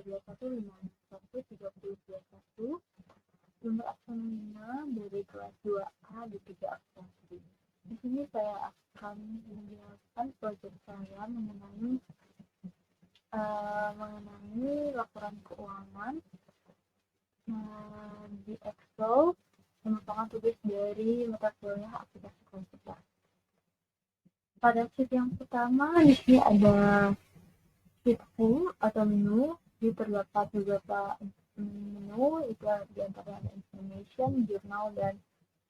521 Sumber aksonomina dari kelas 2A di 3 absensi. Di sini saya akan menjelaskan proyek saya mengenai laporan keuangan di Excel yang merupakan tugas dari mata kuliah aplikasi komputer. Pada sheet yang pertama di sini ada sheet full atau menu, di terdapat beberapa menu, itu di antara ada information, jurnal, dan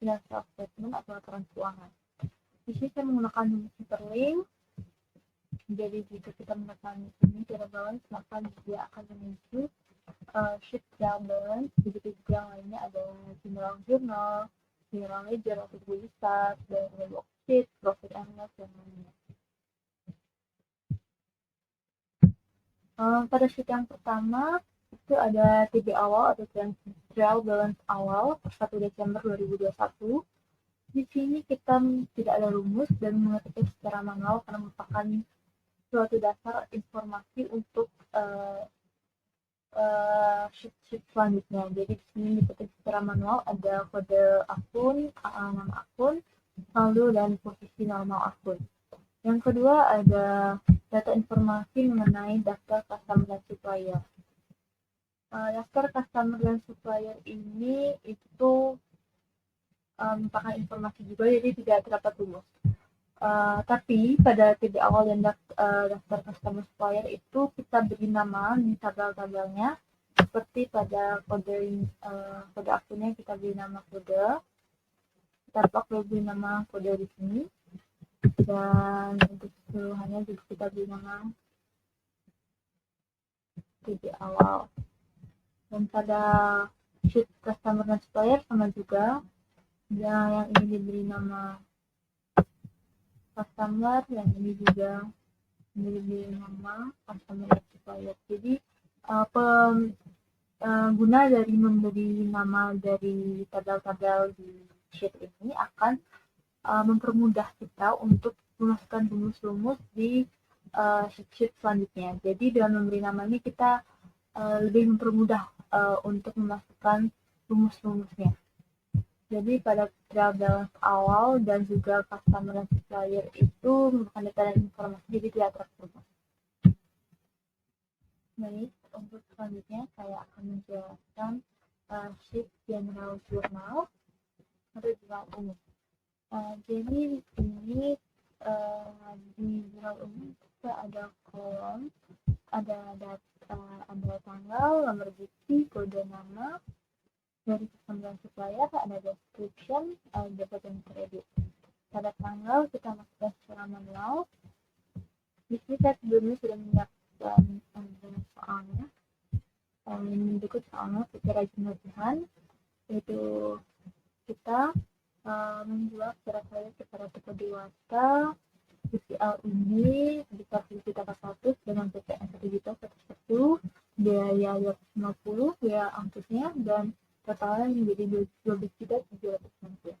financial statement atau laporan keuangan. Di sini saya menggunakan hyperlink. Jadi jika kita menekan ini trial balance, maka dia akan menuju sheet trial balance. Begitu juga yang lainnya ada general journal, general ledger atau tulisan, dan worksheet, profit and loss, dan lainnya. Pada sheet yang pertama itu ada TB awal atau trial balance awal 1 Desember 2021. Di sini kita tidak ada rumus dan mengetiknya secara manual karena merupakan suatu dasar informasi untuk sheet selanjutnya. Jadi di sini diketik secara manual, ada kode akun, nama akun, saldo, dan posisi normal akun. Yang kedua ada data informasi mengenai daftar customer dan supplier. Daftar customer dan supplier ini itu merupakan informasi juga, jadi tidak terdapat rumus. Tapi pada TB awal dan daftar customer supplier itu kita beri nama di tabel-tabelnya, seperti pada kode akunnya kita beri nama kode, kita beri nama kode di sini, dan untuk keseluruhannya juga kita beri nama TB awal. Dan pada sheet customer dan supplier sama juga, yang ini diberi nama customer, yang ini juga diberi nama customer dan supplier. Jadi guna dari memberi nama dari tabel-tabel di sheet ini akan mempermudah kita untuk memasukkan rumus-rumus di sheet selanjutnya. Jadi dengan memberi nama ini kita lebih mempermudah untuk memasukkan rumus-rumusnya. Jadi pada trial balance awal dan juga customer dan supplier itu merupakan data dan informasi, jadi tidak tertulis. Baik, untuk selanjutnya saya akan menjelaskan sheet general journal atau jurnal umum. Jadi ini di jurnal umum kita ada kolom, ada data, ada tanggal, nomor bukti, kode nama, dari customer supplier, ada description, debit dan kredit. Pada tanggal kita masukkan secara manual. Di sini saya sebelumnya sudah menyiapkan soalnya, berikut soalnya secara jumlah, yaitu kita menjual secara kredit kepada toko dewasa. UCL ini bisa kita 100 dengan PPN 1 juta 101, biaya 250, biaya angkutnya, dan totalnya menjadi 12.760.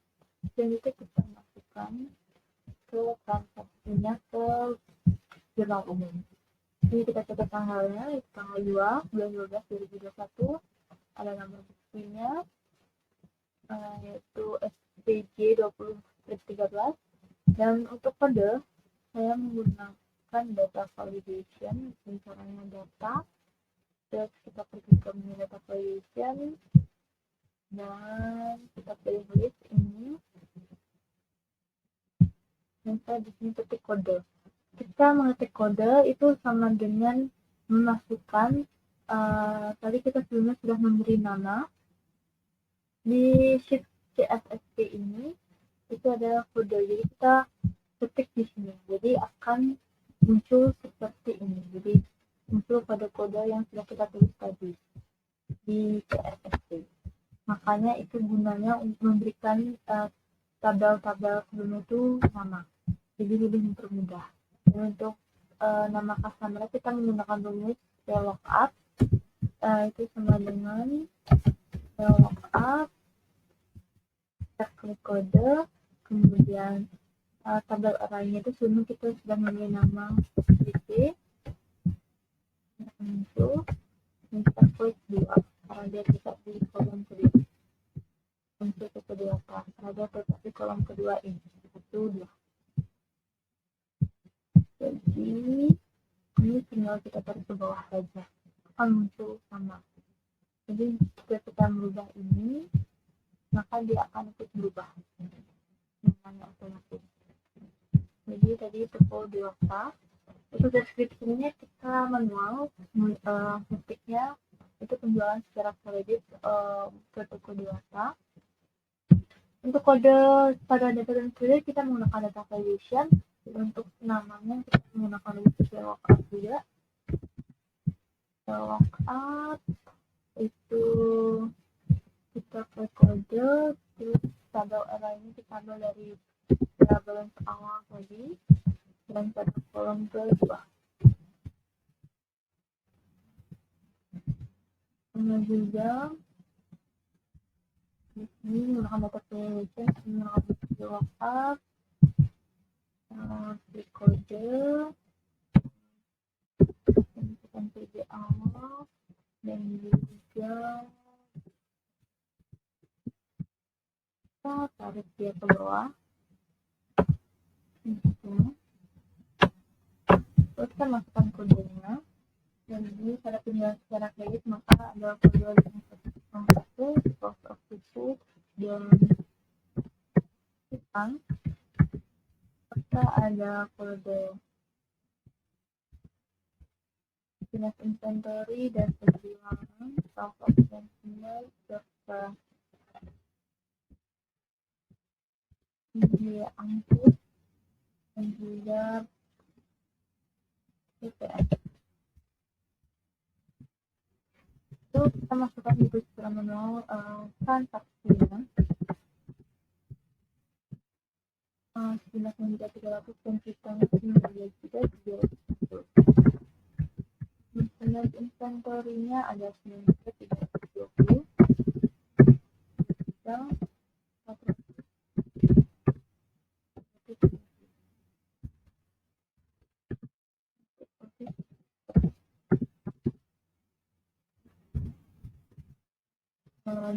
Selanjutnya kita masukkan ke transaksinya ke jurnal umum. Jadi kita catat tanggalnya, itu tanggal 2 bulan 12 2021, ada nomor buktinya, yaitu SPJ 20/13, dan untuk kode saya menggunakan data validation. Caranya data, terus kita pergi ke menu data validation, dan kita pilih list ini, dan saya di sini ketik kode. Kita mengetik kode itu sama dengan memasukkan tadi kita sebelumnya sudah memberi nama di sheet CSSP ini, itu ada kode, jadi kita ketik di sini, jadi akan muncul seperti ini. Jadi muncul pada kode yang sudah kita tulis tadi di CSSP. Makanya itu gunanya untuk memberikan tabel-tabel sebelum itu nama, jadi lebih mempermudah. Dan untuk nama customer kita menggunakan rumus VLOOKUP, itu sama dengan VLOOKUP, kita klik kode, kemudian tabel arraynya itu sebelum kita sudah memberi nama BP, muncul, Ini kita klik 2 karena dia tetap di kolom kedua. Untuk kedua karena dia tetap di kolom kedua ini 1, 2. Jadi ini tinggal kita tarik ke bawah saja, akan muncul sama. Jadi jika kita merubah ini, maka dia akan ikut berubah namanya otomatis. Jadi tadi toko Dewasa itu deskripsinya kita manual, ketiknya itu penjualan secara kredit ke toko Dewasa. Untuk kode pada data dan kredit kita menggunakan data validation. Untuk namanya kita menggunakan lookup juga. Lookup itu kita ke kode, terus tabel array ini kita ambil dari balance awal tadi dan pada kolom kedua. Kemudian juga di sini menggunakan data validation, menggunakan lookup, di kode, masukkan PG awal, dan juga kita tarik dia ke bawah. Terus kita masukkan kodenya. Jadi pada penjualan secara kredit maka ada kode 51, cost of goods, dan utang. Kita ada kode jenis inventory dan penjualan, stock option signal, serta biaya angkut dan juga PPN. Itu kita masukkan di secara manual transaksinya sebanyak menjadi 300 dan kita menjadi juga 310. Jenis inventory-nya ada 320 dan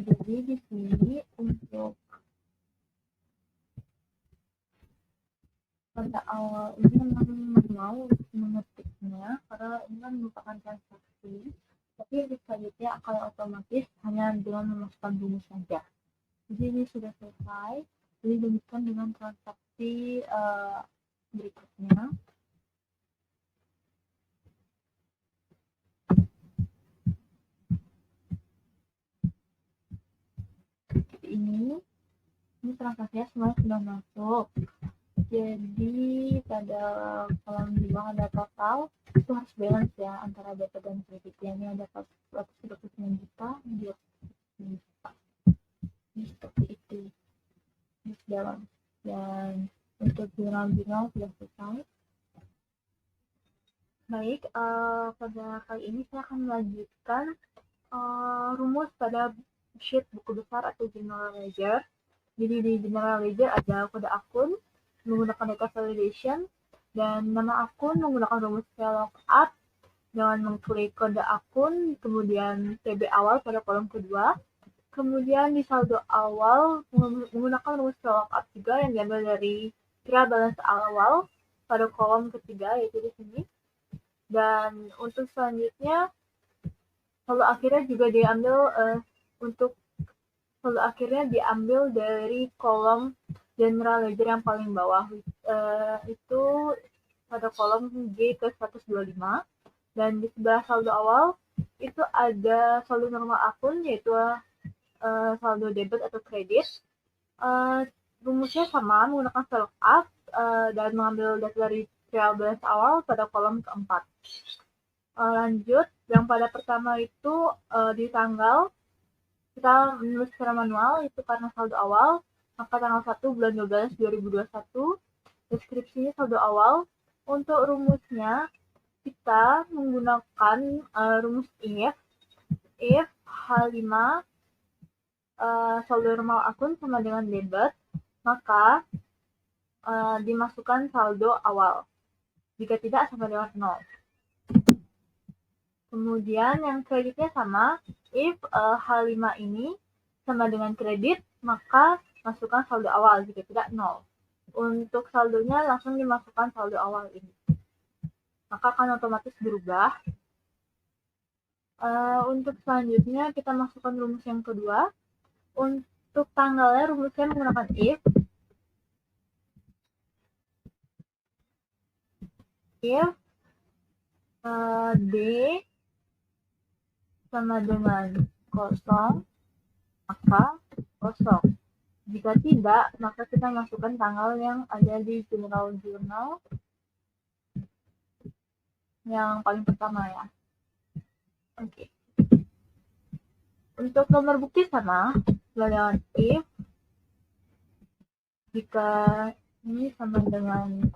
jadi di sini untuk pada awal ini memang manual mengetiknya karena ini kan merupakan transaksi, tapi selanjutnya akan otomatis hanya dengan memasukkan rumus saja. Jadi ini sudah selesai. Jadi demikian dengan transaksi berikutnya. Ini transaksinya semua sudah masuk. Jadi pada kolom di bawah ada total, itu harus balance ya antara data dan kreditnya. Ini ada 129 juta, 200 juta. Ini seperti itu. Ini balance. Dan untuk jurnal-jurnal sudah selesai. Baik, pada kali ini saya akan melanjutkan rumus pada sheet buku besar atau general ledger. Jadi di general ledger ada kode akun menggunakan data validation dan nama akun menggunakan rumus lookup dengan mengklik kode akun, kemudian TB awal pada kolom kedua. Kemudian di saldo awal menggunakan rumus lookup juga yang diambil dari trial balance awal pada kolom ketiga, yaitu di sini. Dan untuk selanjutnya saldo akhirnya juga diambil untuk saldo akhirnya diambil dari kolom general ledger yang paling bawah, itu pada kolom G ke 125, dan di sebelah saldo awal itu ada saldo normal akun, yaitu saldo debit atau kredit. Rumusnya sama, menggunakan lookup dan mengambil data dari trial balance awal pada kolom keempat. Lanjut, yang pada pertama itu di tanggal kita menulis secara manual, itu karena saldo awal, maka tanggal 1 bulan 12 2021. Deskripsinya saldo awal. Untuk rumusnya kita menggunakan rumus if H5 saldo normal akun sama dengan debit, maka dimasukkan saldo awal. Jika tidak, sama dengan 0. Kemudian yang kreditnya sama, if H5 ini sama dengan kredit, maka masukkan saldo awal, jika tidak 0. Untuk saldonya langsung dimasukkan saldo awal ini. Maka akan otomatis berubah. Untuk selanjutnya kita masukkan rumus yang kedua. Untuk tanggalnya rumusnya menggunakan if D sama dengan 0, maka 0. Jika tidak, maka kita masukkan tanggal yang ada di general journal yang paling pertama ya. Oke. Untuk nomor bukti sama, dengan if jika ini sama dengan 0,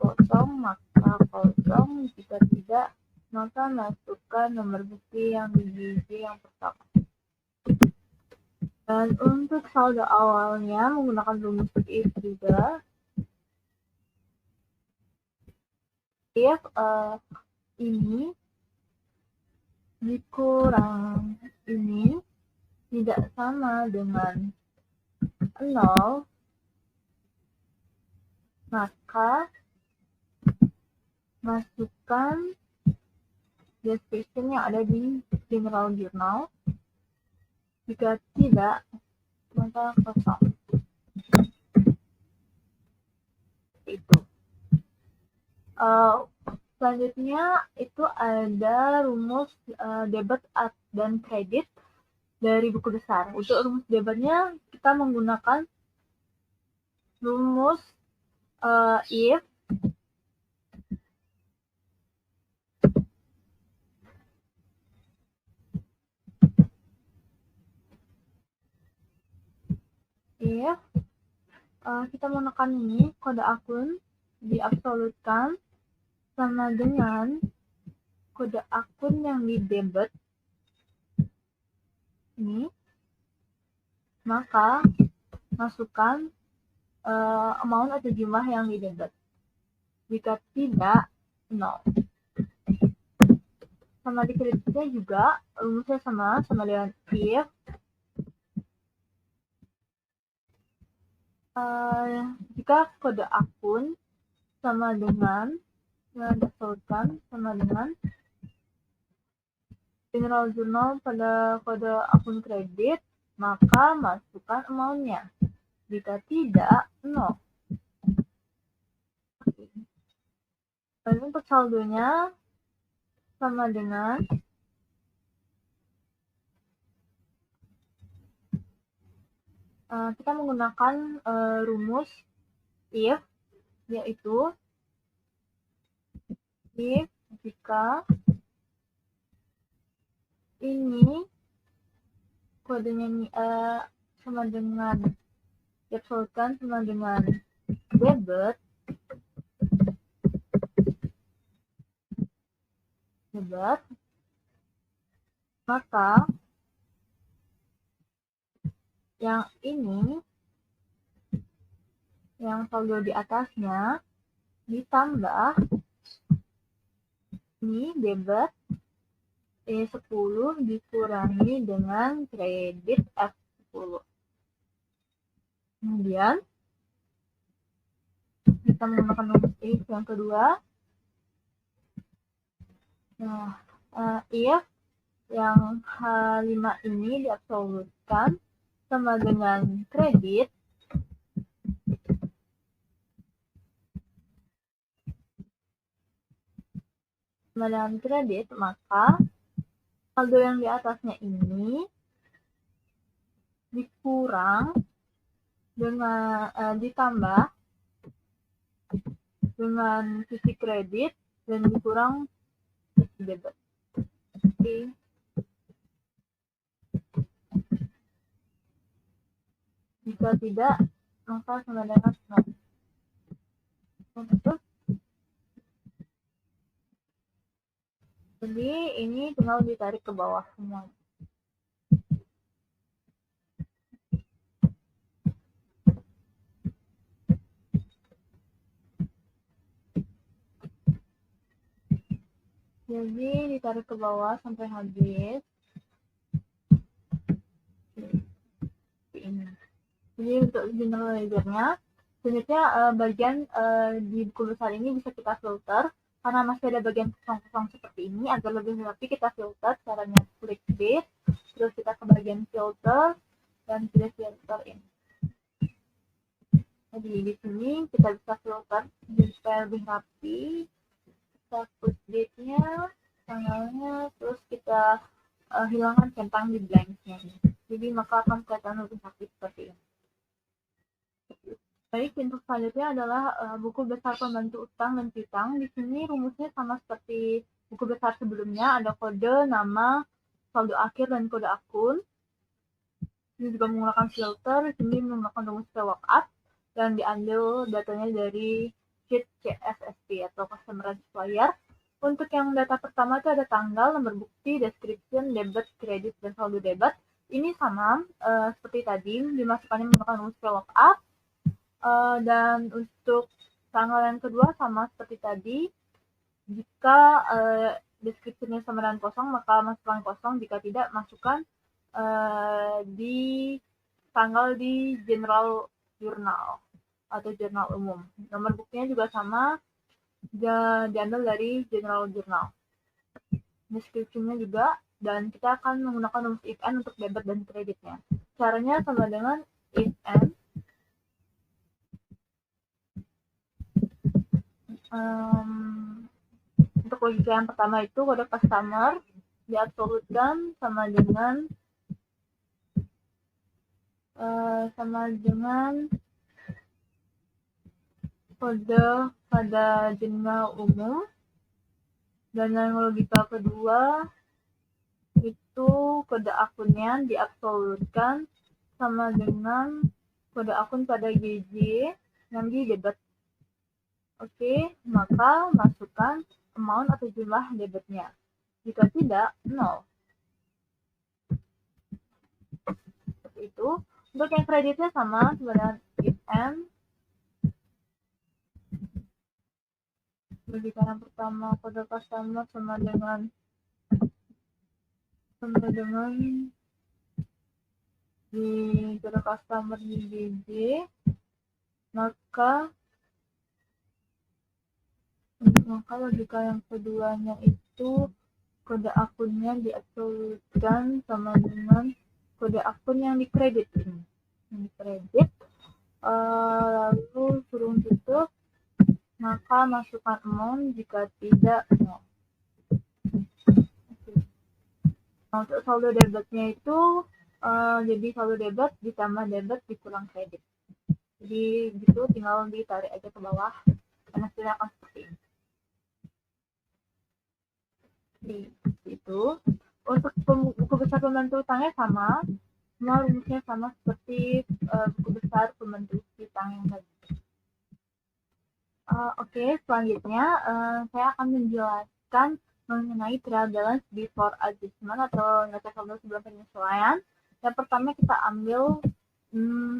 maka 0. Jika tidak, maka masukkan nomor bukti yang di biji yang pertama. Dan untuk saldo awalnya menggunakan rumus if juga. If ini dikurang ini tidak sama dengan 0, maka masukkan description yang ada di general journal. Jika tidak, maka 0. Itu. Selanjutnya itu ada rumus debit dan kredit dari buku besar. Untuk rumus debitnya kita menggunakan rumus if kita menggunakan ini kode akun diabsolutkan sama dengan kode akun yang di debit ini, maka masukkan amount atau jumlah yang di debit. Jika tidak, 0. Sama di kreditnya juga rumusnya sama dengan if jika kode akun sama dengan diabsolutkan sama dengan general journal pada kode akun kredit, maka masukkan amount-nya. Jika tidak, 0. Dan untuk saldonya sama dengan kita menggunakan rumus if, yaitu if jika ini kodenya sama dengan diabsolutkan sama dengan debit, maka yang ini, yang saldo di atasnya ditambah ini debit E10 dikurangi dengan kredit F10. Kemudian kita menggunakan rumus if yang kedua. Nah, if yang H5 ini diabsolutkan sama dengan kredit, maka saldo yang di atasnya ini dikurang dengan ditambah dengan sisi kredit dan dikurang sisi debit. Oke. Jika tidak, maka sama dengan 0. Jadi ini tinggal ditarik ke bawah semua. Jadi ditarik ke bawah sampai habis. Ini. Jadi untuk generalizer-nya, sebenarnya bagian di buku besar ini bisa kita filter karena masih ada bagian kosong-kosong seperti ini. Agar lebih rapi kita filter, caranya klik this, terus kita ke bagian filter dan pilih filter ini. Jadi di sini kita bisa filter supaya lebih rapi. Kita klik date-nya, tanggalnya, terus kita hilangkan centang di blank-nya. Jadi maka akan kelihatan lebih rapi seperti ini. Baik, untuk selanjutnya adalah buku besar pembantu utang dan piutang. Di sini rumusnya sama seperti buku besar sebelumnya, ada kode, nama, saldo akhir, dan kode akun. Ini juga menggunakan filter, di sini menggunakan rumus VLOOKUP, dan diambil datanya dari sheet CSSP atau Customer Supplier. Untuk yang data pertama itu ada tanggal, nomor bukti, description, debit, kredit, dan saldo debit. Ini sama seperti tadi, dimasukkannya menggunakan rumus VLOOKUP. Dan untuk tanggal yang kedua sama seperti tadi, jika deskripsinya sama dengan kosong maka masukkan kosong, jika tidak masukkan di tanggal di general jurnal atau jurnal umum. Nomor buktinya juga sama, diambil dari general jurnal. Deskripsinya juga, dan kita akan menggunakan rumus if and untuk debit dan kreditnya. Caranya sama dengan if and untuk logika yang pertama itu kode customer diabsolutkan sama dengan kode pada jurnal umum. Dan yang logika kedua itu kode akunnya diabsolutkan sama dengan kode akun pada GJ yang di debit. Oke, maka masukkan amount atau jumlah debitnya. Jika tidak, 0. Seperti itu. Untuk yang kreditnya sama dengan if and. Logika yang pertama, kode customer sama dengan di kode customer di GJ, maka logika yang keduanya itu kode akunnya diabsolutkan sama dengan kode akun yang dikredit ini. Yang dikredit, lalu suruh tutup, maka masukkan amount, jika tidak, no. Nah, untuk saldo debitnya itu jadi saldo debit ditambah debit dikurang kredit. Jadi gitu, tinggal ditarik aja ke bawah dan hasilnya akan seperti ini. Itu untuk buku besar pembantu utangnya sama, semua rumusnya sama seperti buku besar pembantu utang yang tadi. Oke, selanjutnya saya akan menjelaskan mengenai trial balance before adjustment atau neraca saldo sebelum penyesuaian. Yang pertama kita ambil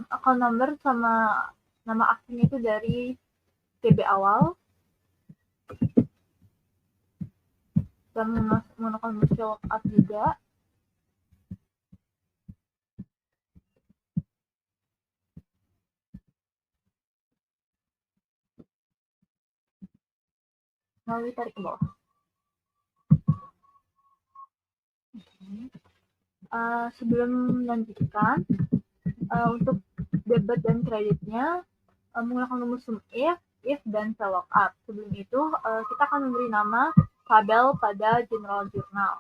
account number sama nama akun itu dari TB awal. Kita menggunakan VLOOKUP juga. Lalu tarik ke bawah. Sebelum melanjutkan, untuk debit dan kreditnya menggunakan rumus sum if, dan VLOOKUP. Sebelum itu, kita akan memberi nama tabel pada general jurnal.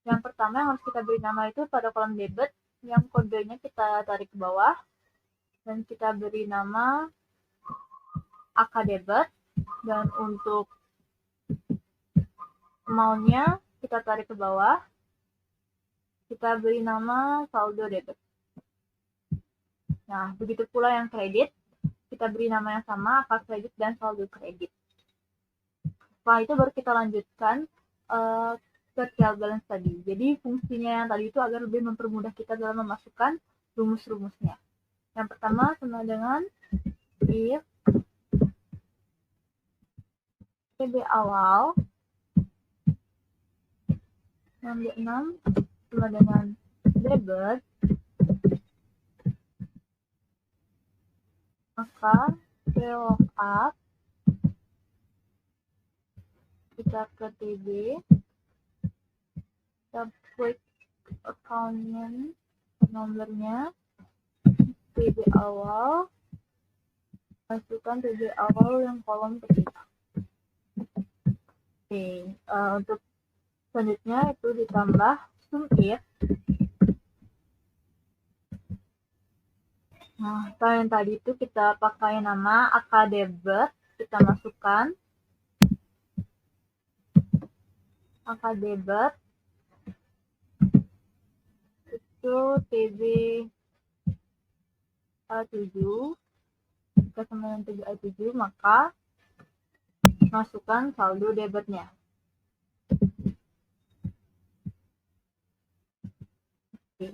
Yang pertama yang harus kita beri nama itu pada kolom debit, yang kodenya kita tarik ke bawah, dan kita beri nama AK debit, dan untuk amount-nya kita tarik ke bawah, kita beri nama saldo debit. Nah, begitu pula yang kredit, kita beri nama yang sama, AK kredit dan saldo kredit. Setelah itu baru kita lanjutkan ke trial balance tadi. Jadi fungsinya yang tadi itu agar lebih mempermudah kita dalam memasukkan rumus-rumusnya. Yang pertama sama dengan if TB awal Yang keenam sama dengan debit, maka look up kita ke TB, kita klik accountnya, nomornya, TB awal, masukkan TB awal yang kolom ketiga. Oke, untuk selanjutnya itu ditambah sum if. Nah, kalau yang tadi itu kita pakai nama akdebet, kita masukkan akdebet itu TB A7, kita sama dengan TB A7, maka masukkan saldo debitnya. Oke.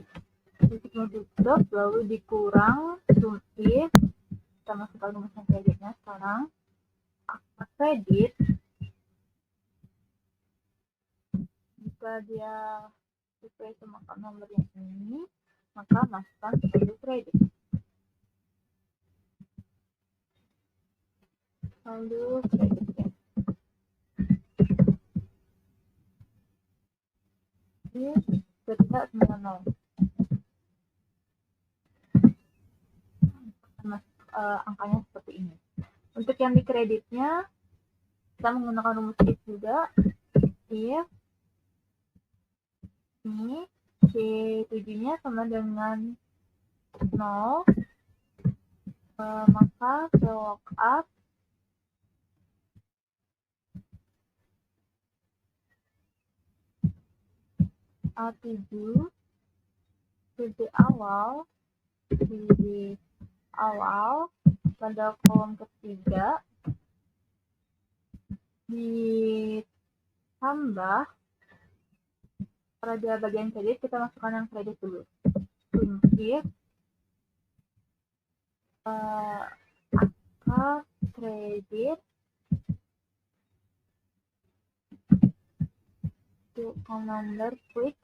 Titik tutup, lalu dikurang sum if, kita masukkan rumusnya kreditnya sekarang. Akta kredit, jika dia sesuai sama nomornya ini, maka masukkan saldo kredit. Saldo kredit ya. Ini ketika 90. Angkanya seperti ini. Untuk yang di kreditnya, kita menggunakan rumus if juga. If ini C7-nya sama dengan 0, maka look up A7 TB awal pada kolom ketiga ditambah, pada bagian kredit kita masukkan yang kredit dulu. If angka kredit to number quick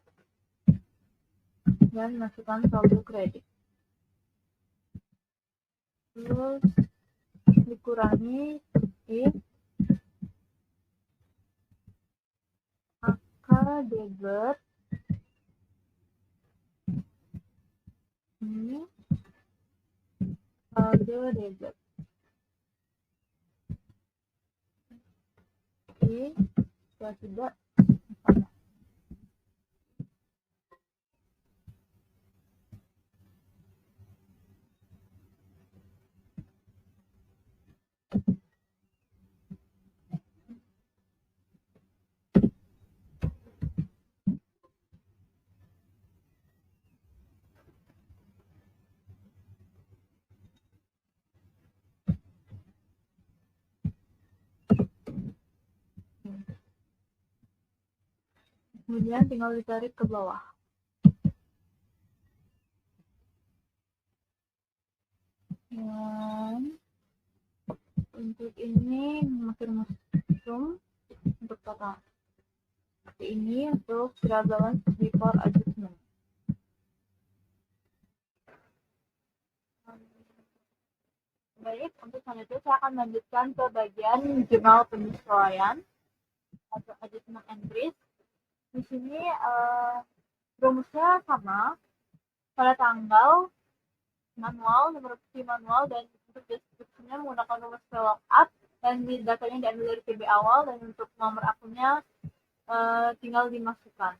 dan masukkan saldo kredit. Terus dikurangi if angka debit ini saldo debit. Oke, sudah sama. Kemudian tinggal ditarik ke bawah. Dan untuk ini memakai sum untuk total. Seperti ini untuk trial balance before adjustment. Baik, untuk selanjutnya saya akan lanjutkan ke bagian jurnal penyesuaian atau adjustment entries. Di sini rumusnya sama, pada tanggal manual, nomor opsi manual, dan untuk deskripsinya menggunakan rumus VLOOKUP, dan datanya diambil dari PB awal, dan untuk nomor akunnya tinggal dimasukkan.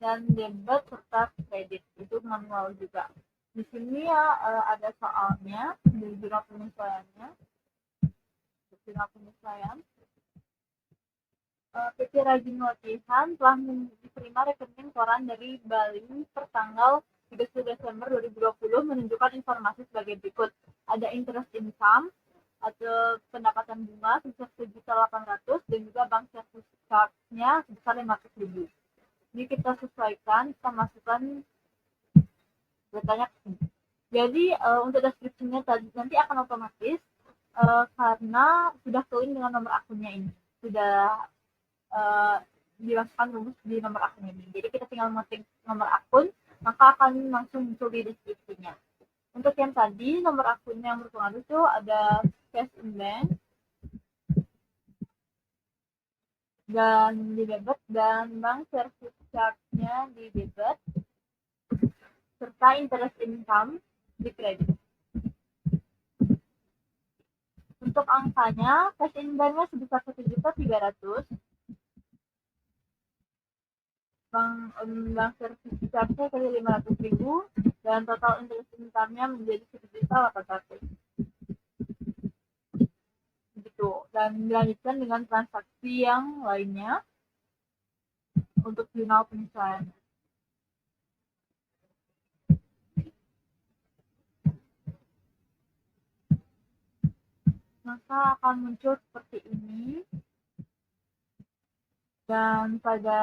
Dan debit serta kredit itu manual juga. Di sini ya ada soalnya di jurnal penyesuaiannya. Jurnal penyesuaian. PT Rajin Latihan telah diterima rekening koran dari Bali per tanggal 31 Desember 2020 menunjukkan informasi sebagai berikut. Ada interest income atau pendapatan bunga sebesar 1.800.000 dan juga bank service charge-nya sebesar 500.000. Jadi kita sesuaikan, kita masukkan datanya ke sini. Jadi untuk deskripsinya nanti akan otomatis karena sudah join dengan nomor akunnya ini. Sudah dimasukkan rumus di nomor akun ini. Jadi kita tinggal mengetik nomor akun, maka akan langsung muncul di deskripsinya. Untuk yang tadi, nomor akun yang berpengaruh itu ada cash in bank, dan di debit, dan bank service charge-nya di debit, serta interest income di kredit. Untuk angkanya, cash in bank-nya sebesar 1.300.000, bank service charge-nya kali 500.000, dan total interest income-nya menjadi 1.800.000. Begitu. Dan dilanjutkan dengan transaksi yang lainnya untuk jurnal penyesuaian. Maka akan muncul seperti ini. Dan pada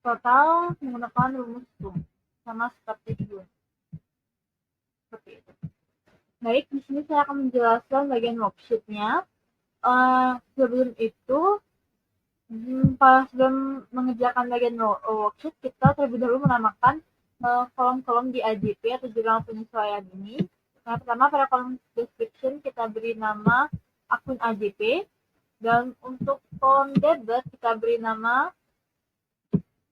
total menggunakan rumus sum, sama seperti itu. Seperti itu. Baik, di sini saya akan menjelaskan bagian worksheet-nya. Sebelum itu, sebelum mengerjakan bagian worksheet, kita terlebih dahulu menamakan kolom-kolom di AJP atau jurnal penyesuaian ini. Nah, pertama pada kolom description kita beri nama akun AJP, dan untuk kolom debit kita beri nama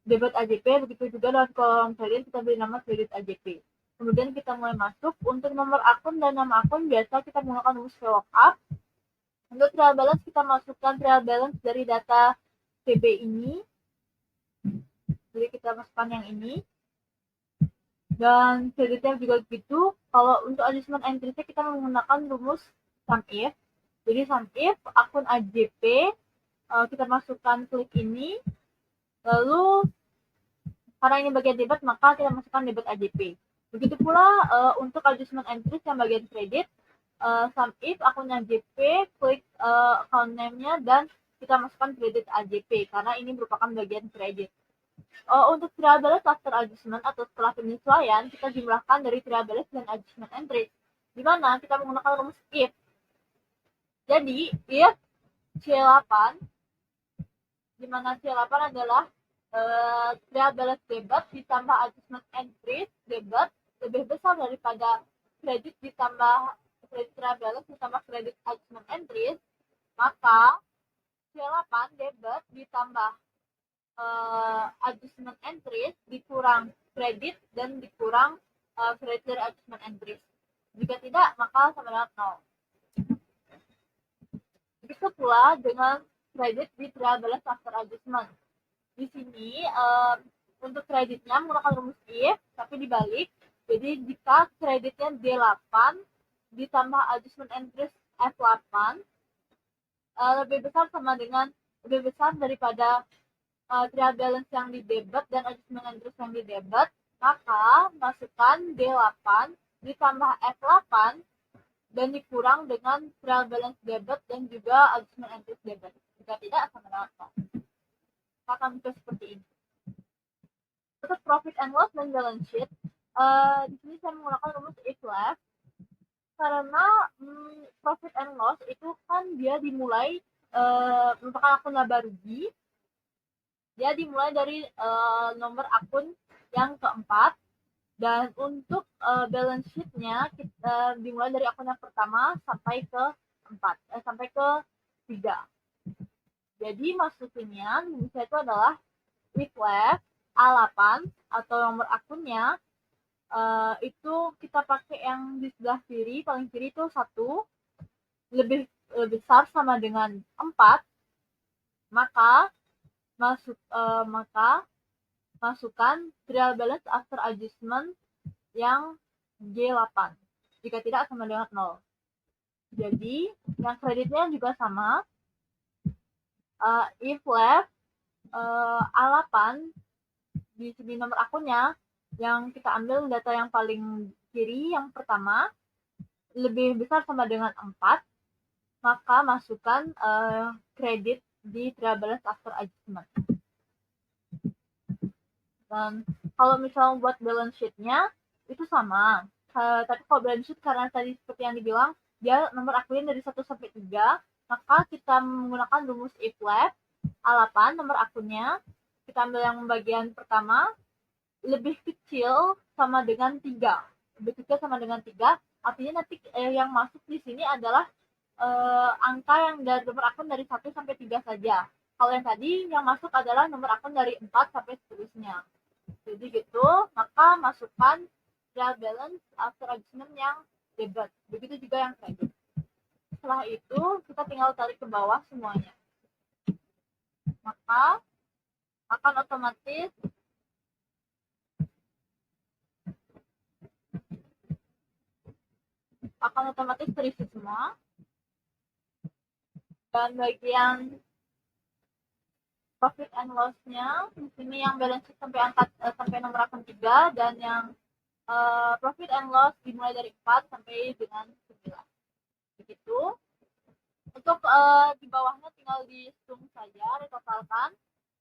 debit AJP, begitu juga dengan kolom kredit kita beri nama kredit AJP. Kemudian kita mulai masuk. Untuk nomor akun dan nama akun biasa kita menggunakan rumus VLOOKUP. Untuk trial balance kita masukkan trial balance dari data TB ini. Jadi kita masukkan yang ini. Dan kreditnya juga begitu. Kalau untuk adjustment entry kita menggunakan rumus SUMIF. Jadi SUMIF akun AJP, kita masukkan klik ini. Lalu karena ini bagian debit, maka kita masukkan debit AJP. Begitu pula untuk adjustment entry yang bagian kredit, SUMIF akun AJP, klik account name-nya, dan kita masukkan kredit AJP karena ini merupakan bagian kredit. Untuk trial balance after adjustment atau setelah penyesuaian, kita jumlahkan dari trial balance dan adjustment entry, di mana kita menggunakan rumus if. Jadi if C8, di mana C8 adalah trial balance debit ditambah adjustment entries debit lebih besar daripada kredit ditambah kredit trial balance ditambah kredit adjustment entries, maka C8 debit ditambah adjustment entries dikurang kredit dan dikurang kredit dari adjustment entries. Jika tidak, maka sama dengan 0. Begitu pula dengan kredit di trial balance after adjustment. Di sini untuk kreditnya menggunakan rumus if, tapi dibalik. Jadi jika kreditnya D8 ditambah adjustment entries F8 lebih besar daripada trial balance yang di debit dan adjustment entries yang di debit, maka masukkan D8 ditambah F8 dan dikurang dengan trial balance debit dan juga adjustment entries debit. Jika tidak, sama dengan 0. Akan muncul seperti ini. Untuk profit and loss dan balance sheet, di sini saya menggunakan rumus if left karena profit and loss itu kan dia dimulai merupakan akun laba rugi. Dia dimulai dari nomor akun yang keempat, dan untuk balance sheet-nya kita dimulai dari akun yang pertama sampai ke 3. Jadi maksudnya rumusnya itu adalah if left A8 atau nomor akunnya itu kita pakai yang di sebelah kiri, paling kiri itu 1 lebih besar sama dengan 4, maka masukkan trial balance after adjustment yang J8. Jika tidak, sama dengan 0. Jadi yang kreditnya juga sama. If left A8 di sini nomor akunnya yang kita ambil data yang paling kiri yang pertama lebih besar sama dengan 4, maka masukkan kredit di trial balance after adjustment. Dan kalau misalnya buat balance sheet-nya itu sama. Tapi kalau balance sheet karena tadi seperti yang dibilang dia nomor akunnya dari 1 sampai 3, maka kita menggunakan rumus if left A8 nomor akunnya, kita ambil yang bagian pertama, lebih kecil sama dengan 3. Lebih kecil sama dengan 3, artinya nanti yang masuk di sini adalah angka yang dari nomor akun dari 1 sampai 3 saja. Kalau yang tadi yang masuk adalah nomor akun dari 4 sampai seterusnya. Jadi gitu, maka masukkan trial balance after adjustment yang debit. Begitu juga yang credit. Setelah itu, kita tinggal tarik ke bawah semuanya. Maka akan otomatis terisi semua. Dan bagian profit and loss-nya di sini yang balance sheet sampai nomor akun 3 dan yang profit and loss dimulai dari 4 sampai dengan 9. Begitu. Untuk di bawahnya tinggal dihitung saja, ditotalkan.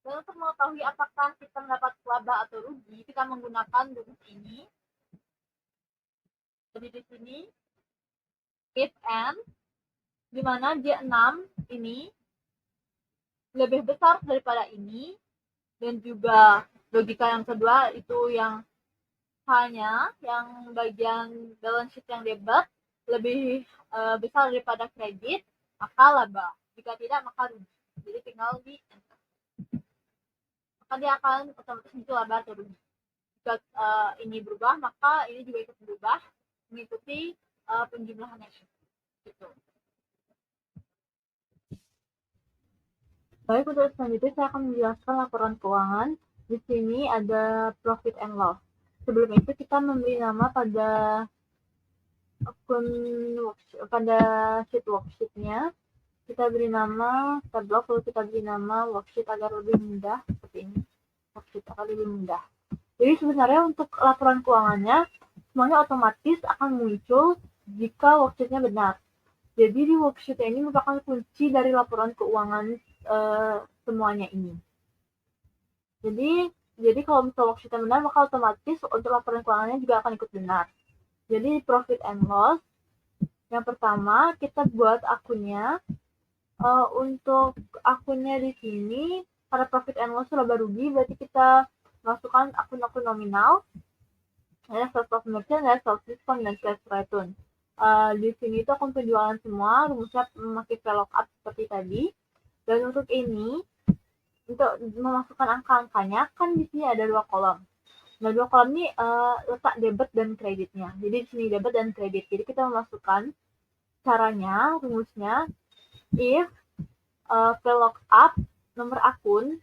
Dan untuk mengetahui apakah kita mendapat laba atau rugi, kita menggunakan rumus ini. Jadi di sini if and, di mana J6 ini lebih besar daripada ini, dan juga logika yang kedua itu yang hanya yang bagian balance sheet yang debit lebih besar daripada kredit, maka laba. Jika tidak, maka rugi. Jadi tinggal di enter. Maka dia akan otomatis muncul laba atau rugi. Jika ini berubah, maka ini juga ikut berubah mengikuti penjumlahannya. Gitu. Baik, untuk selanjutnya saya akan menjelaskan laporan keuangan. Di sini ada profit and loss. Sebelum itu kita memberi nama pada akun pada worksheet-nya. Kita beri nama tab block, lalu kita beri nama worksheet agar lebih mudah seperti ini. Worksheet agar lebih mudah. Jadi sebenarnya untuk laporan keuangannya semuanya otomatis akan muncul jika worksheet-nya benar. Jadi di worksheet ini merupakan kunci dari laporan keuangan semuanya ini. Jadi kalau misalnya worksheet-nya benar, maka otomatis untuk laporan keuangannya juga akan ikut benar. Jadi profit and loss, yang pertama kita buat akunnya. Untuk akunnya di sini, pada profit and loss laba rugi, berarti kita masukkan akun-akun nominal. Ada sales of merchant, ada sales discount, dan sales return. Di sini itu akun penjualan semua, rumusnya memakai VLOOKUP seperti tadi. Dan untuk ini, untuk memasukkan angka-angkanya, kan di sini ada 2 kolom. Nah, 2 kolom ini letak debit dan kreditnya. Jadi di sini debit dan kredit. Jadi kita memasukkan caranya, rumusnya, if VLOOKUP nomor akun,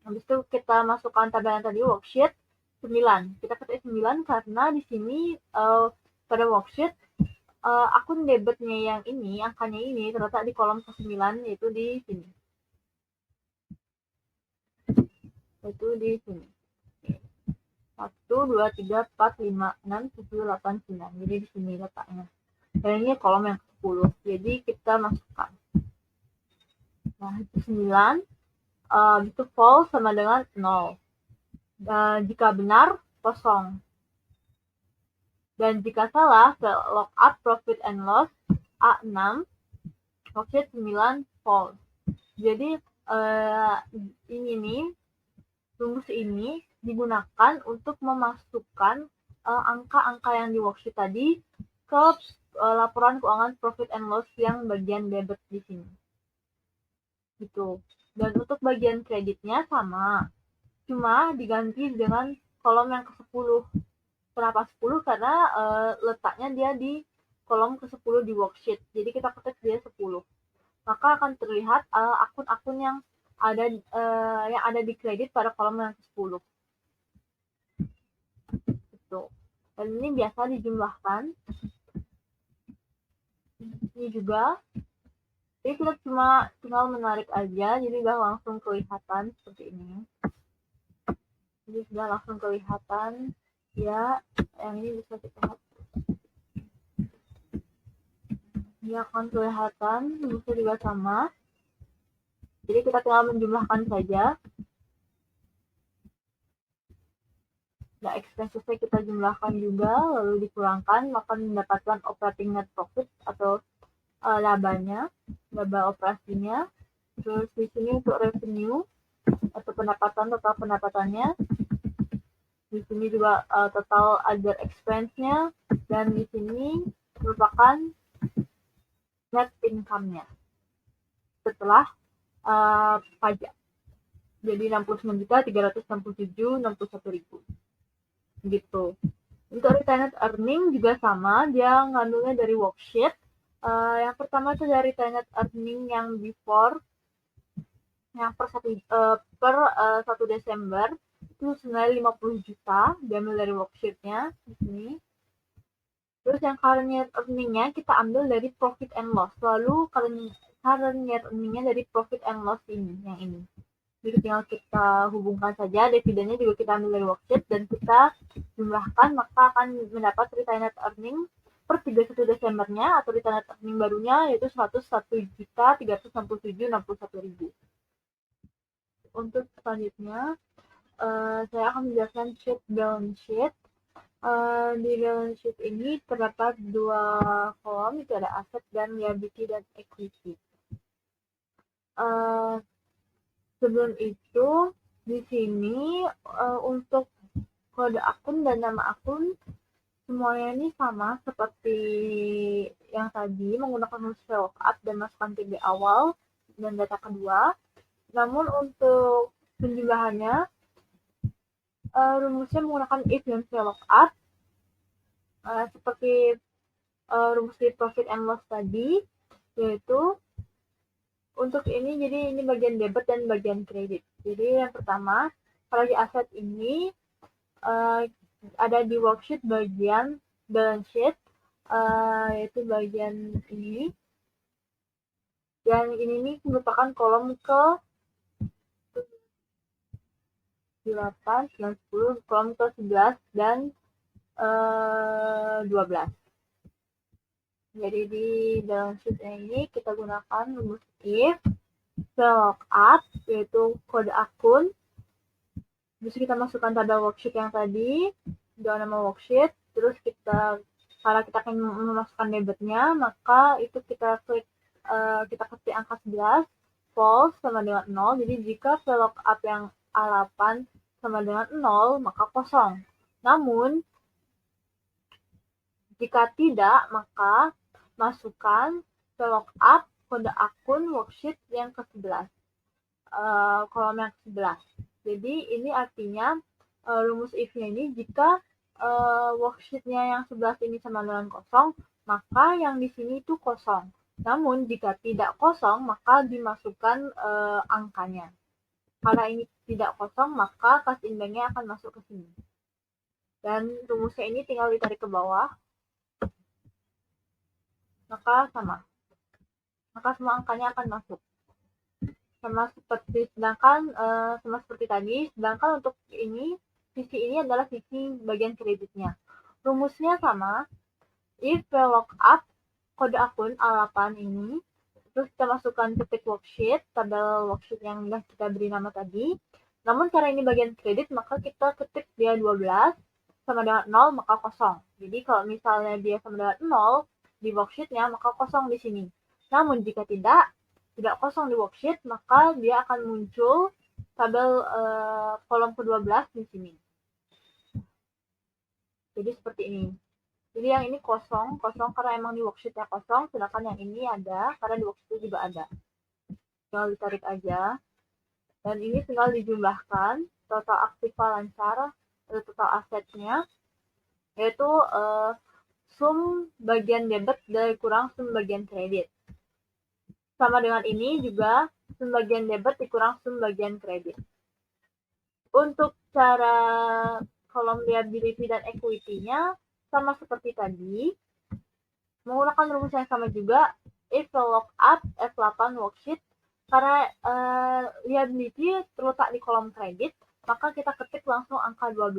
habis itu kita masukkan tabelan tadi worksheet 9. Kita ketik 9 karena di sini pada worksheet akun debitnya yang ini, angkanya ini terletak di kolom ke-9, yaitu di sini. Yaitu di sini. 1, 2, 3, 4, 5, 6, 7, 8, 9. Jadi di sini letaknya. Dan ini kolom yang ke-10. Jadi kita masukkan. Nah, itu 9. Itu false sama dengan 0. Jika benar, kosong. Dan jika salah, VLOOKUP profit and loss A6, worksheet 9 false. Jadi ini nih, rumus ini digunakan untuk memasukkan angka-angka yang di worksheet tadi ke laporan keuangan profit and loss yang bagian debit di sini. Gitu. Dan untuk bagian kreditnya sama, cuma diganti dengan kolom yang ke-10. Kenapa 10? Karena letaknya dia di kolom ke-10 di worksheet. Jadi kita ketik dia 10. Maka akan terlihat akun-akun yang ada di kredit pada kolom yang ke-10. Gitu. Dan ini biasa dijumlahkan. Ini juga. Jadi kita cuma tinggal menarik aja, jadi udah langsung kelihatan seperti ini. Jadi sudah langsung kelihatan. Ya, yang ini bisa kita lihat. Dia akan kelihatan, rumusnya juga sama. Jadi kita tinggal menjumlahkan saja. Nah, expenses-nya kita jumlahkan juga, lalu dikurangkan, maka mendapatkan operating net profit atau labanya, laba operasinya. Terus di sini untuk revenue atau pendapatan, total pendapatannya. Di sini juga total other expense-nya, dan di sini merupakan net income-nya setelah pajak. Jadi 69.367.061.000 gitu. Untuk retained earning juga sama, dia ngambilnya dari worksheet. Yang pertama itu dari retained earning yang before, yang per 1 Desember itu senilai 50 juta, diambil dari worksheetnya di sini. Terus yang current year earning-nya kita ambil dari profit and loss. Lalu current year earning-nya dari profit and loss ini, yang ini. Jadi tinggal kita hubungkan saja, dividennya juga kita ambil dari worksheet dan kita jumlahkan, maka akan mendapat retained earning per 31 Desembernya atau retained earning barunya yaitu 101.367.061.000. Untuk selanjutnya saya akan menjelaskan sheet balance sheet. Di balance sheet ini terdapat dua kolom, itu ada aset dan liability dan equity. Sebelum itu di sini untuk kode akun dan nama akun semuanya ini sama seperti yang tadi, menggunakan rumus VLOOKUP dan masukkan TB awal dan data kedua. Namun untuk penjumlahannya rumusnya menggunakan if dan VLOOKUP seperti rumus di profit and loss tadi, yaitu untuk ini, jadi ini bagian debit dan bagian kredit. Jadi yang pertama, kalau di aset ini ada di worksheet bagian balance sheet, yaitu bagian ini. Dan ini nih merupakan kolom ke 8, 9, 10, kolom ke 11 dan 12. Jadi di balance sheet ini kita gunakan rumus if, VLOOKUP, yaitu kode akun. Terus kita masukkan tabel worksheet yang tadi, dengan nama worksheet. Terus kalau kita akan memasukkan debitnya, maka itu kita ketik angka 11, false sama dengan 0. Jadi jika VLOOKUP yang A8 sama dengan 0, maka kosong. Namun, jika tidak, maka masukkan VLOOKUP kode akun worksheet yang ke-11, kolom yang ke-11. Jadi ini artinya rumus if-nya ini jika worksheet-nya yang 11 ini sama dengan kosong, maka yang di sini itu kosong. Namun jika tidak kosong, maka dimasukkan angkanya. Karena ini tidak kosong, maka cash in bank-nya akan masuk ke sini. Dan rumusnya ini tinggal ditarik ke bawah. Maka semua angkanya akan masuk. Sama seperti tadi, sedangkan untuk ini, sisi ini adalah sisi bagian kreditnya. Rumusnya sama, if VLOOKUP kode akun A8 ini, terus kita masukkan ketik worksheet, tabel worksheet yang sudah kita beri nama tadi. Namun karena ini bagian kredit, maka kita ketik dia 12 sama dengan 0, maka kosong. Jadi kalau misalnya dia sama dengan 0 di worksheet-nya, maka kosong di sini. Namun jika tidak kosong di worksheet, maka dia akan muncul tabel kolom ke-12 di sini. Jadi seperti ini. Jadi yang ini kosong karena emang di worksheet-nya kosong, sedangkan yang ini ada karena di worksheet juga ada. Tinggal ditarik aja. Dan ini tinggal dijumlahkan total aktiva lancar atau total asetnya, yaitu sum bagian debit dari kurang sum bagian kredit. Sama dengan ini juga sum bagian debit dikurang sum bagian kredit. Untuk cara kolom liability dan equity-nya sama seperti tadi, menggunakan rumus yang sama juga, if VLOOKUP F8 worksheet, karena liability terletak di kolom kredit, maka kita ketik langsung angka 12.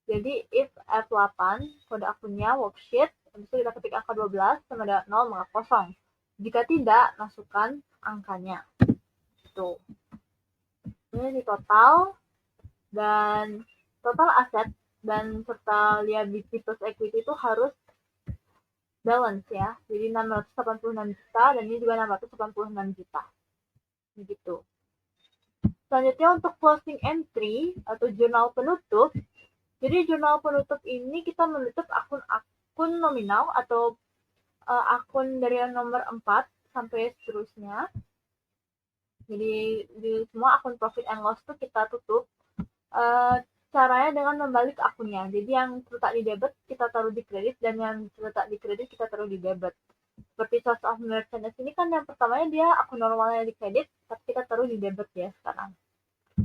Jadi if F8 kode akunnya worksheet, habis itu kita ketik angka 12 sama dengan 0, maka kosong. Jika tidak, masukkan angkanya. Tuh. Ini di total, dan total aset dan serta liability plus equity itu harus balance ya. Jadi 686 juta dan ini juga 686 juta. begitu. Selanjutnya untuk closing entry atau jurnal penutup. Jadi jurnal penutup ini kita menutup akun nominal atau akun dari nomor 4 sampai seterusnya. Jadi di semua akun profit and loss itu kita tutup. Caranya dengan membalik akunnya. Jadi yang terletak di debit kita taruh di kredit dan yang terletak di kredit kita taruh di debit. Seperti source of merchandise ini kan yang pertamanya dia akun normalnya di kredit, tapi kita taruh di debit ya sekarang.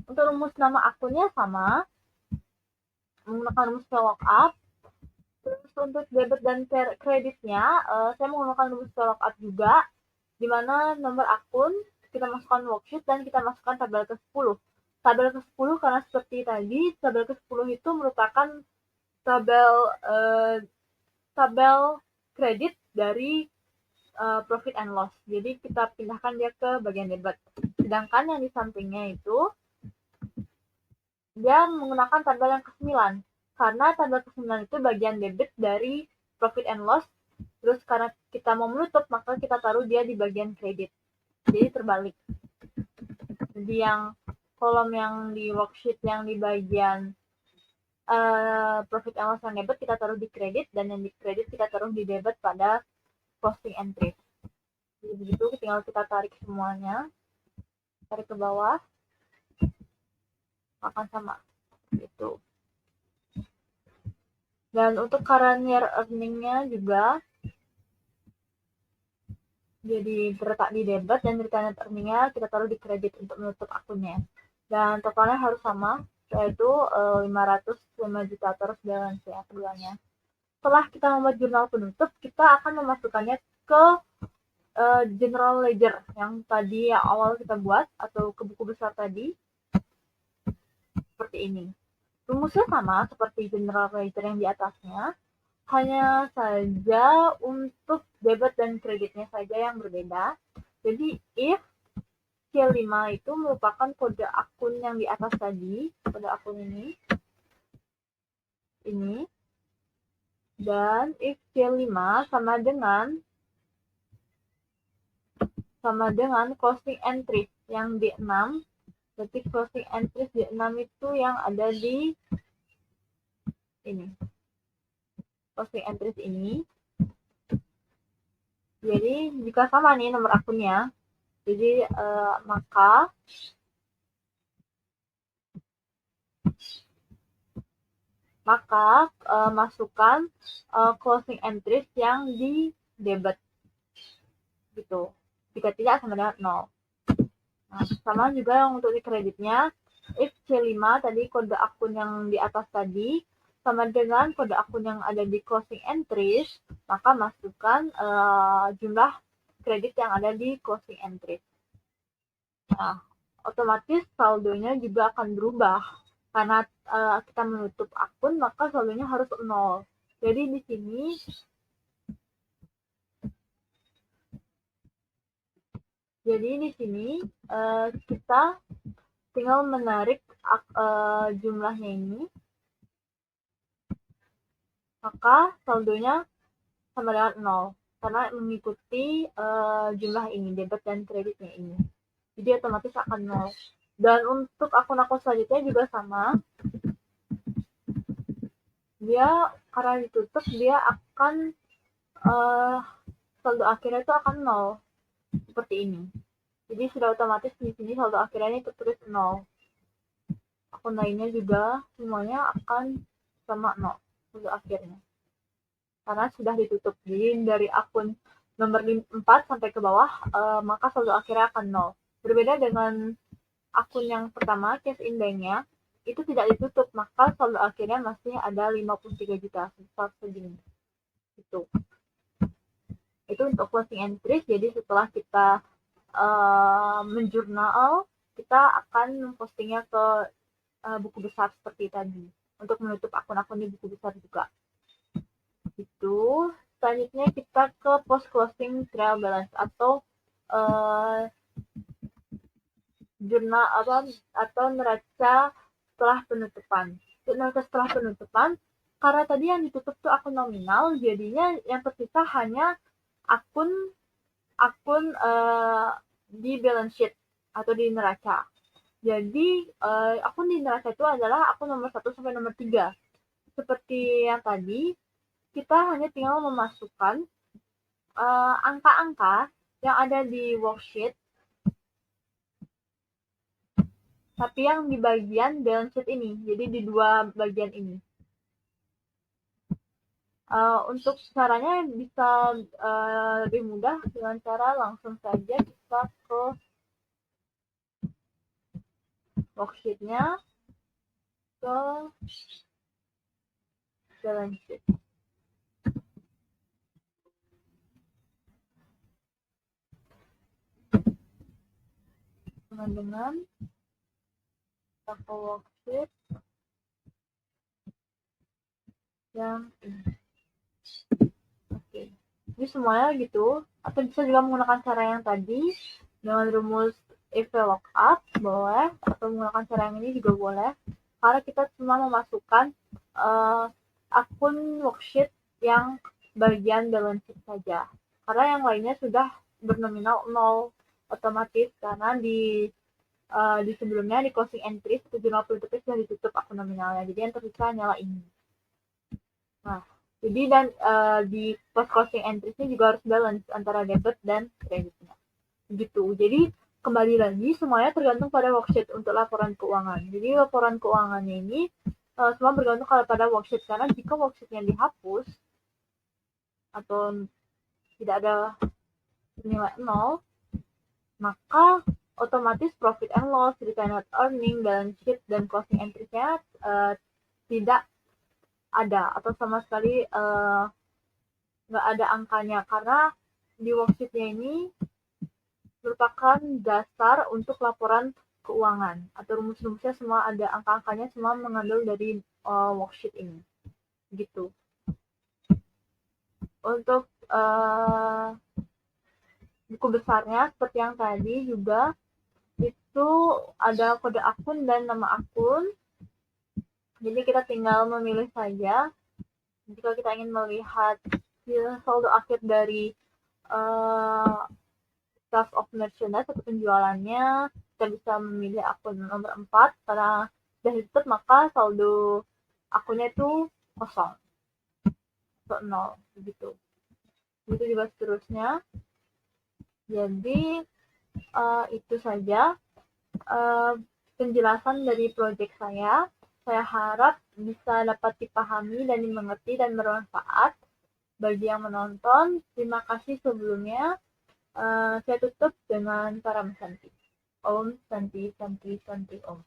Untuk rumus nama akunnya sama, menggunakan rumus VLOOKUP. Terus untuk debit dan kreditnya, saya menggunakan rumus VLOOKUP juga, di mana nomor akun kita masukkan worksheet dan kita masukkan tabel ke-10. Tabel ke-10 karena seperti tadi, tabel ke-10 itu merupakan tabel kredit dari profit and loss. Jadi kita pindahkan dia ke bagian debit. Sedangkan yang di sampingnya itu dia menggunakan tabel yang ke-9. Karena tabel ke-9 itu bagian debit dari profit and loss. Terus karena kita mau menutup, maka kita taruh dia di bagian kredit. Jadi terbalik. Jadi yang kolom yang di worksheet yang di bagian profit and loss yang debit kita taruh di kredit, dan yang di kredit kita taruh di debit pada closing entry. Jadi begitu, tinggal kita tarik semuanya, tarik ke bawah, akan sama gitu. Dan untuk current year earning-nya juga jadi terletak di debit, dan retained earning-nya kita taruh di kredit untuk menutup akunnya. Dan totalnya harus sama, yaitu 505 juta terus balance ya keduanya. Setelah kita membuat jurnal penutup, kita akan memasukkannya ke general ledger yang tadi yang awal kita buat atau ke buku besar tadi, seperti ini. Rumusnya sama seperti general ledger yang di atasnya, hanya saja untuk debit dan kreditnya saja yang berbeda. Jadi if C5 itu merupakan kode akun yang di atas tadi, kode akun ini, dan if C5 sama dengan closing entry yang di 6, berarti closing entry di 6 itu yang ada di ini, closing entries ini. Jadi jika sama nih nomor akunnya, jadi maka masukkan closing entries yang di debit gitu. Jika tidak sama dengan 0. Nah, sama juga yang untuk di kreditnya, if C5 tadi kode akun yang di atas tadi sama dengan kode akun yang ada di closing entries, maka masukkan jumlah kredit yang ada di closing entries. Nah, otomatis saldonya juga akan berubah. Karena kita menutup akun, maka saldonya harus 0. Jadi di sini kita tinggal menarik jumlahnya ini, maka saldonya sama dengan 0 karena mengikuti jumlah ini, debit dan kreditnya ini. Jadi otomatis akan 0. Dan untuk akun-akun selanjutnya juga sama. Dia karena ditutup, dia akan saldo akhirnya itu akan 0. Seperti ini. Jadi sudah otomatis di sini saldo akhirnya itu tertulis 0. Akun lainnya juga semuanya akan sama 0 saldo akhirnya. Karena sudah ditutup. Jadi dari akun nomor 4 sampai ke bawah, maka saldo akhirnya akan 0. Berbeda dengan akun yang pertama, cash in bank-nya, itu tidak ditutup, maka saldo akhirnya masih ada 53 juta sebesar segini. Itu untuk closing entries. Jadi setelah kita menjurnal, kita akan mempostingnya ke buku besar seperti tadi untuk menutup akun-akun di buku besar juga. Itu selanjutnya kita ke post closing trial balance atau jurnal atau neraca setelah penutupan. Untuk neraca setelah penutupan, karena tadi yang ditutup tuh akun nominal, jadinya yang tersisa hanya akun di balance sheet. atau di neraca. Jadi akun di neraca itu adalah akun nomor 1 sampai nomor 3. Seperti yang tadi, kita hanya tinggal memasukkan angka-angka yang ada di worksheet, tapi yang di bagian balance sheet ini, jadi di dua bagian ini. Untuk caranya bisa lebih mudah dengan cara langsung saja kita ke worksheet-nya, ke balance sheet. Dengan kita ke worksheet yang ini. Oke, jadi semuanya gitu, atau bisa juga menggunakan cara yang tadi dengan rumus if lookup boleh, atau menggunakan cara yang ini juga boleh, karena kita cuma memasukkan akun worksheet yang bagian balance sheet saja, karena yang lainnya sudah bernominal 0 otomatis, karena di sebelumnya di closing entry 750 detik sudah ditutup akun nominalnya, jadi yang tersisa hanyalah ini. Nah, jadi dan di post closing entry-nya juga harus balance antara debit dan kreditnya. Gitu. Jadi kembali lagi semuanya tergantung pada worksheet untuk laporan keuangan. Jadi laporan keuangannya ini semua bergantung pada worksheet, karena jika worksheet-nya dihapus atau tidak ada nilai 0, maka otomatis profit and loss, retained earning, balance sheet, dan closing entry-nya tidak ada atau sama sekali nggak ada angkanya, karena di worksheet-nya ini merupakan dasar untuk laporan keuangan atau rumus-rumusnya semua ada angka-angkanya, semua mengambil dari worksheet ini gitu. Untuk buku besarnya seperti yang tadi juga itu ada kode akun dan nama akun, jadi kita tinggal memilih saja. Jika kita ingin melihat saldo akhir dari sales of merchandise atau penjualannya, kita bisa memilih akun nomor 4, karena sudah ditutup maka saldo akunnya itu kosong atau 0 begitu. Begitu juga seterusnya. Jadi itu saja penjelasan dari proyek saya. Saya harap bisa dapat dipahami dan dimengerti dan bermanfaat bagi yang menonton. Terima kasih sebelumnya. Saya tutup dengan salam Santi. Om Santi Santi Santi Om.